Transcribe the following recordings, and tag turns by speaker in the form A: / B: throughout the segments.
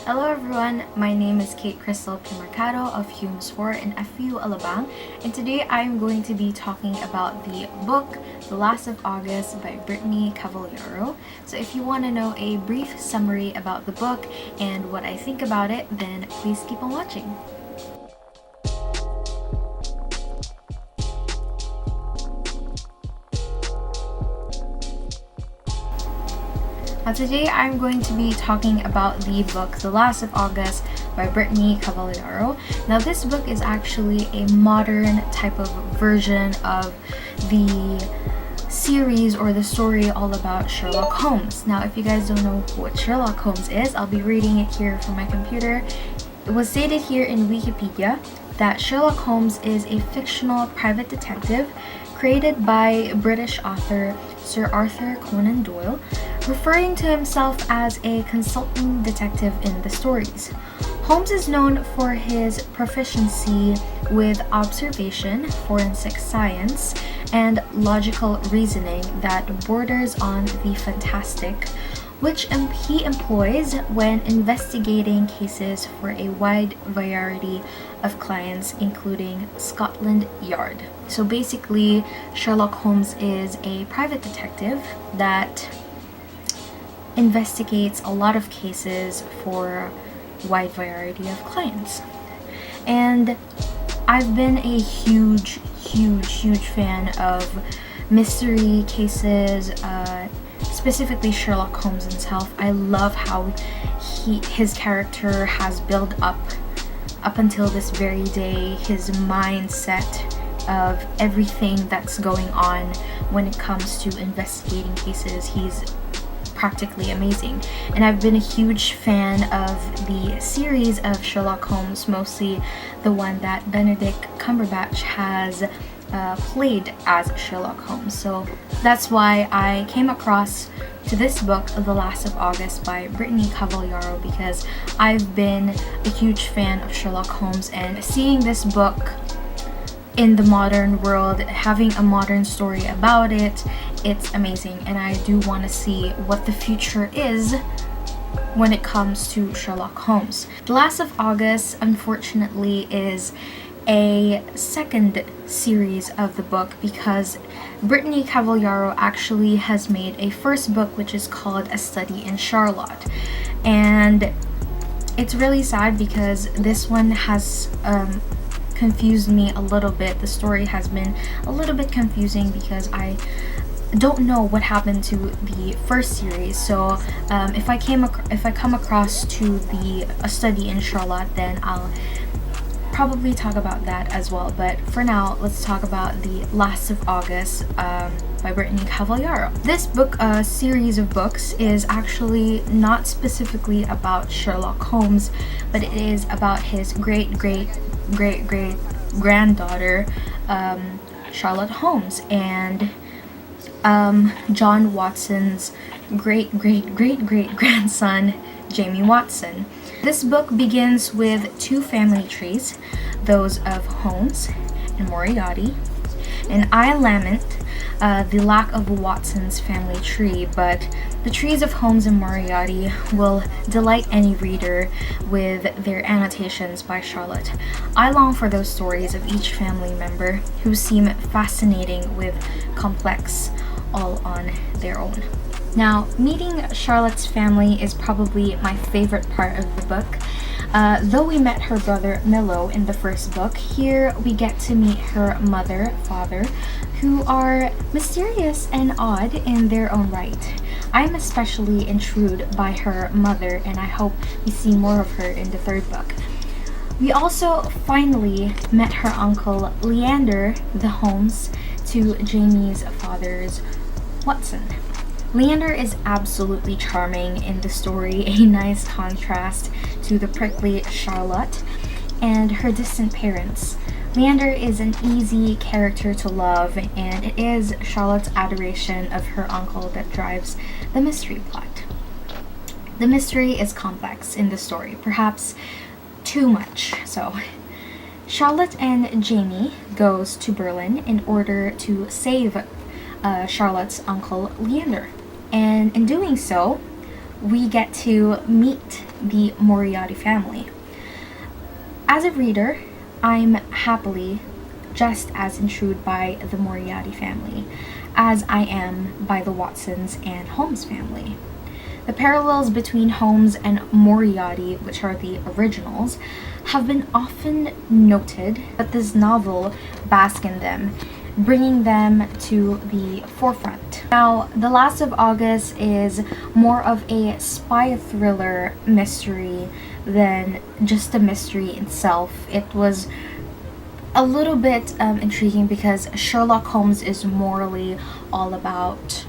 A: Hello everyone, my name is Kate Crystal Mercado of Humss 4 in FU Alabang, and today I am going to be talking about the book The Last of August by Brittany Cavallaro. So if you want to know a brief summary about the book and what I think about it, then please keep on watching. Today I'm going to be talking about the book The Last of August by Brittany Cavallaro. Now this book is actually a modern type of version of the series or the story all about Sherlock Holmes. Now if you guys don't know what Sherlock Holmes is, I'll be reading it here from my computer. It was stated here in Wikipedia that Sherlock Holmes is a fictional private detective created by British author Sir Arthur Conan Doyle, referring to himself as a consultant detective in the stories. Holmes is known for his proficiency with observation, forensic science, and logical reasoning that borders on the fantastic, which he employs when investigating cases for a wide variety of clients, including Scotland Yard. So basically, Sherlock Holmes is a private detective that investigates a lot of cases for a wide variety of clients. And I've been a huge fan of mystery cases, specifically Sherlock Holmes himself. I love how his character has built up until this very day, his mindset of everything that's going on when it comes to investigating cases. He's practically amazing, and I've been a huge fan of the series of Sherlock Holmes, mostly the one that Benedict Cumberbatch has played as Sherlock Holmes. So that's why I came across to this book, The Last of August by Brittany Cavallaro, because I've been a huge fan of Sherlock Holmes, and seeing this book in the modern world, having a modern story about it, it's amazing, and I do want to see what the future is when it comes to Sherlock Holmes. The Last of August, unfortunately, is a second series of the book because Brittany Cavallaro actually has made a first book which is called A Study in Charlotte, and it's really sad because this one has confused me a little bit. The story has been a little bit confusing because I don't know what happened to the first series. So if I come across to the A Study in Charlotte, then I'll probably talk about that as well. But for now, let's talk about The Last of August by Brittany Cavallaro. This book, series of books, is actually not specifically about Sherlock Holmes, but it is about his great granddaughter, Charlotte Holmes, and John Watson's great grandson, Jamie Watson. This book begins with two family trees, those of Holmes and Moriarty, and I lament the lack of Watson's family tree, but the trees of Holmes and Moriarty will delight any reader with their annotations by Charlotte. I long for those stories of each family member who seem fascinating with complex all on their own. Now, meeting Charlotte's family is probably my favorite part of the book. Though we met her brother Milo in the first book, here we get to meet her mother, father, who are mysterious and odd in their own right. I'm especially intrigued by her mother, and I hope we see more of her in the third book. We also finally met her uncle Leander, the Holmes, to Jamie's father's Watson. Leander is absolutely charming in the story, a nice contrast to the prickly Charlotte and her distant parents. Leander is an easy character to love, and it is Charlotte's adoration of her uncle that drives the mystery plot. The mystery is complex in the story, perhaps too much so. Charlotte and Jamie goes to Berlin in order to save Charlotte's uncle Leander. And in doing so, we get to meet the Moriarty family. As a reader, I'm happily just as intrigued by the Moriarty family as I am by the Watsons and Holmes family. The parallels between Holmes and Moriarty, which are the originals, have been often noted, but this novel basks in them, bringing them to the forefront. Now, The Last of August is more of a spy thriller mystery than just a mystery itself. It was a little bit intriguing because Sherlock Holmes is morally all about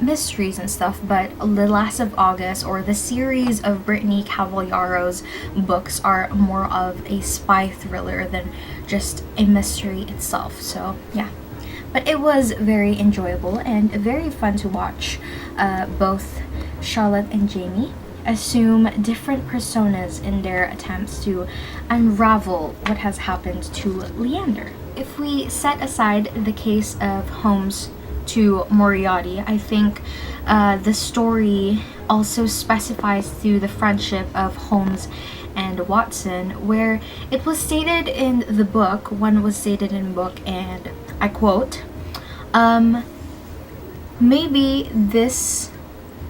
A: mysteries and stuff, but The Last of August, or the series of Brittany Cavaliero's books, are more of a spy thriller than just a mystery itself. So yeah, but it was very enjoyable and very fun to watch both Charlotte and Jamie assume different personas in their attempts to unravel what has happened to Leander. If we set aside the case of Holmes to Moriarty, I think the story also specifies through the friendship of Holmes and Watson, where it was stated in the book, one was stated in the book, and I quote, maybe this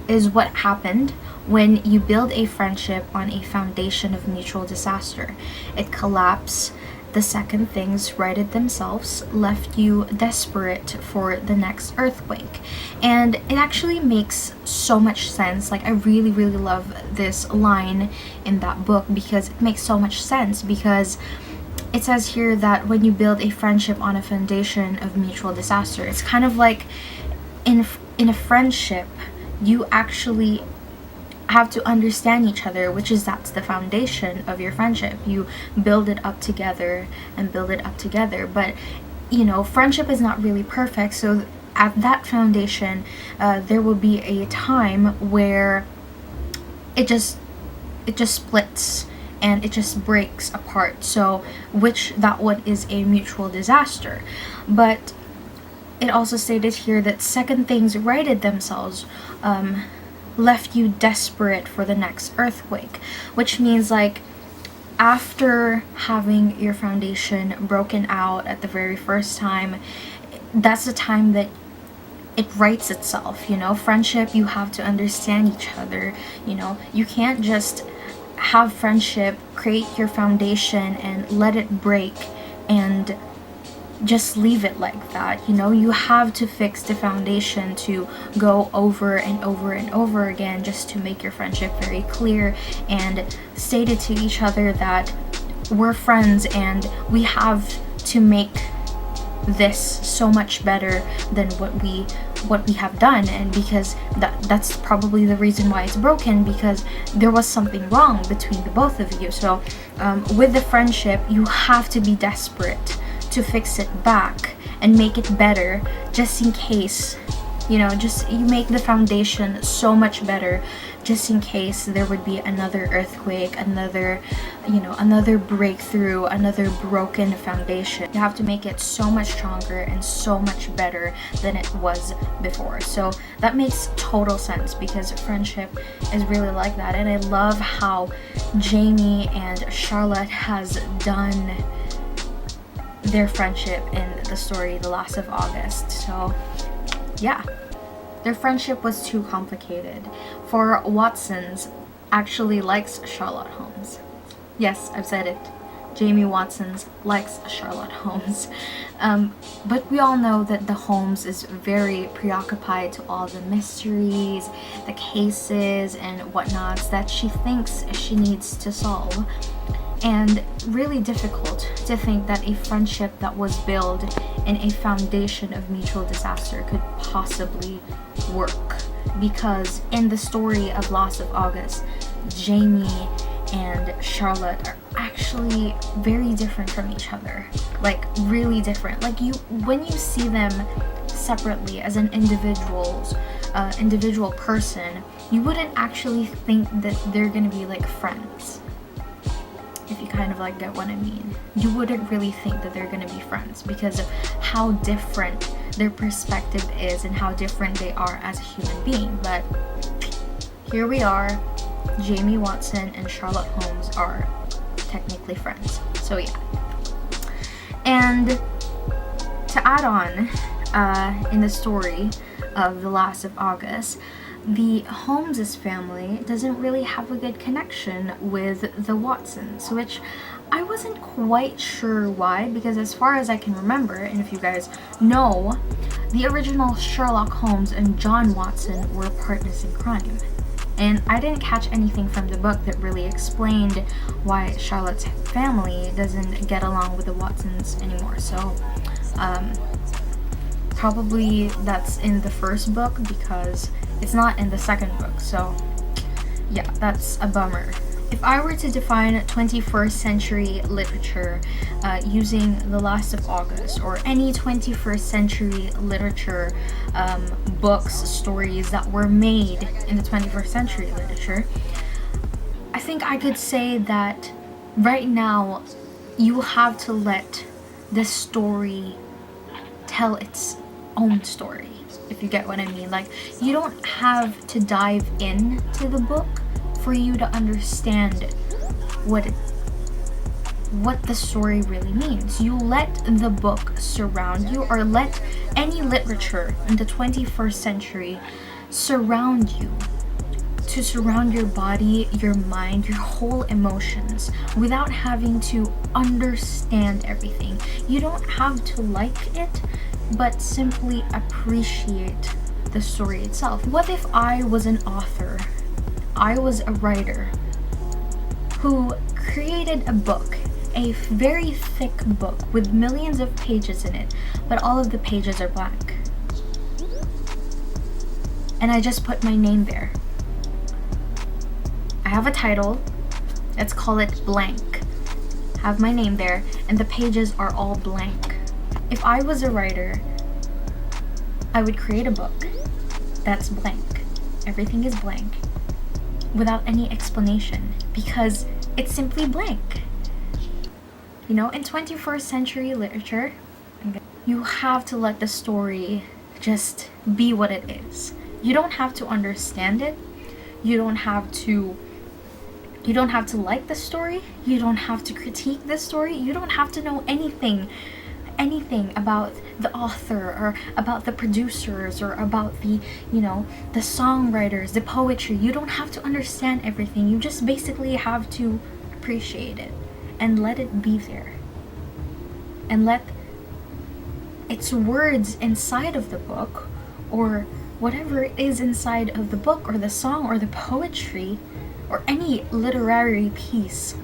A: is what happened when you build a friendship on a foundation of mutual disaster. It collapsed the second things righted themselves, left you desperate for the next earthquake. And it actually makes so much sense. Like, I really, really love this line in that book because it makes so much sense, because it says here that when you build a friendship on a foundation of mutual disaster, it's kind of like in a friendship, you actually have to understand each other, that's the foundation of your friendship. You build it up together and build it up together. But friendship is not really perfect, so at that foundation there will be a time where it just splits and it just breaks apart, so that one is a mutual disaster. But it also stated here that second things righted themselves, left you desperate for the next earthquake, which means, like, after having your foundation broken out at the very first time, that's the time that it rights itself. Friendship, you have to understand each other. You can't just have friendship, create your foundation and let it break and just leave it like that. You have to fix the foundation to go over and over and over again, just to make your friendship very clear and state it to each other that we're friends and we have to make this so much better than what we have done. And because that's probably the reason why it's broken, because there was something wrong between the both of you. So with the friendship, you have to be desperate to fix it back and make it better, just in case, you make the foundation so much better just in case there would be another earthquake, another breakthrough, another broken foundation. You have to make it so much stronger and so much better than it was before. So that makes total sense, because friendship is really like that. And I love how Jamie and Charlotte has done their friendship in the story The Last of August. So yeah, their friendship was too complicated. For Watson's actually likes Sherlock Holmes. Yes, I've said it. Jamie Watson's likes Sherlock Holmes. But we all know that the Holmes is very preoccupied to all the mysteries, the cases and whatnots that she thinks she needs to solve. And really difficult to think that a friendship that was built in a foundation of mutual disaster could possibly work. Because in the story of Last of August, Jamie and Charlotte are actually very different from each other. Like, really different. Like, when you see them separately as an individual person, you wouldn't actually think that they're gonna be like friends. If you kind of like get what I mean. You wouldn't really think that they're gonna be friends because of how different their perspective is and how different they are as a human being. But here we are, Jamie Watson and Sherlock Holmes are technically friends. So yeah. And to add on, in the story of The Last of August, the Holmes' family doesn't really have a good connection with the Watsons, which I wasn't quite sure why, because as far as I can remember, and if you guys know, the original Sherlock Holmes and John Watson were partners in crime. And I didn't catch anything from the book that really explained why Charlotte's family doesn't get along with the Watsons anymore. So, probably that's in the first book because it's not in the second book. So, yeah, that's a bummer. If I were to define 21st century literature using The Last of August or any 21st century literature books, stories that were made in the 21st century literature, I think I could say that right now you have to let the story tell its own story, if you get what I mean. Like, you don't have to dive into the book for you to understand what the story really means. You let the book surround you, or let any literature in the 21st century surround you, to surround your body, your mind, your whole emotions, without having to understand everything. You don't have to like it, but simply appreciate the story itself. What if I was an author? I was a writer who created a book, a very thick book with millions of pages in it, but all of the pages are blank. And I just put my name there. I have a title, let's call it blank. Have my name there, and the pages are all blank. If I was a writer, I would create a book that's blank. Everything is blank, without any explanation, because it's simply blank. You know, in 21st century literature, you have to let the story just be what it is. You don't have to understand it. You don't have to like the story. You don't have to critique the story. You don't have to know anything about the author or about the producers or about the songwriters, the poetry. You don't have to understand everything. You just basically have to appreciate it and let it be there, and let its words inside of the book, or whatever it is inside of the book or the song or the poetry or any literary piece,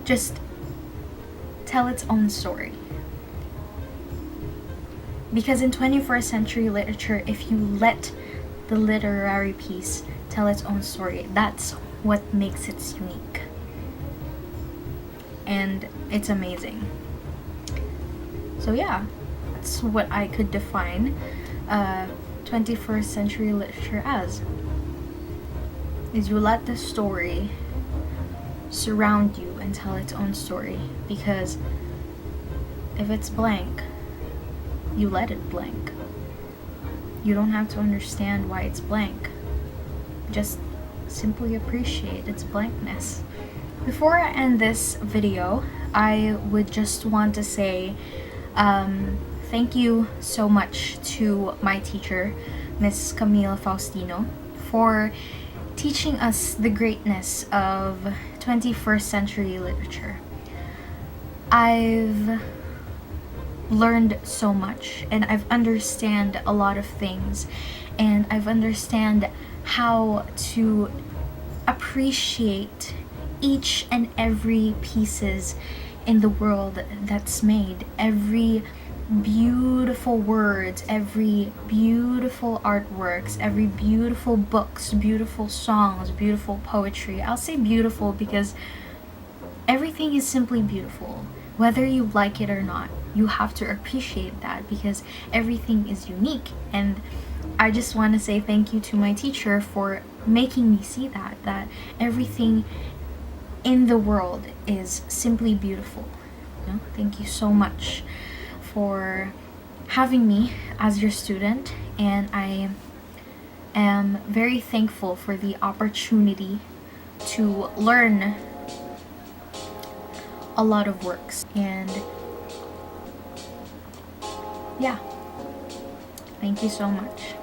A: just tell its own story. Because in 21st century literature, if you let the literary piece tell its own story, that's what makes it unique. And it's amazing. So yeah, that's what I could define 21st century literature as. Is you let the story surround you and tell its own story. Because if it's blank, you let it blank. You don't have to understand why it's blank. Just simply appreciate its blankness. Before I end this video, I would just want to say thank you so much to my teacher, Miss Camille Faustino, for teaching us the greatness of 21st century literature. I've learned so much, and I've understand a lot of things, and I've understand how to appreciate each and every pieces in the world that's made, every beautiful words, every beautiful artworks, every beautiful books, beautiful songs, beautiful poetry. I'll say beautiful because everything is simply beautiful. Whether you like it or not, you have to appreciate that because everything is unique. And I just want to say thank you to my teacher for making me see that everything in the world is simply beautiful. You know? Thank you so much for having me as your student, and I am very thankful for the opportunity to learn a lot of works. And yeah, thank you so much.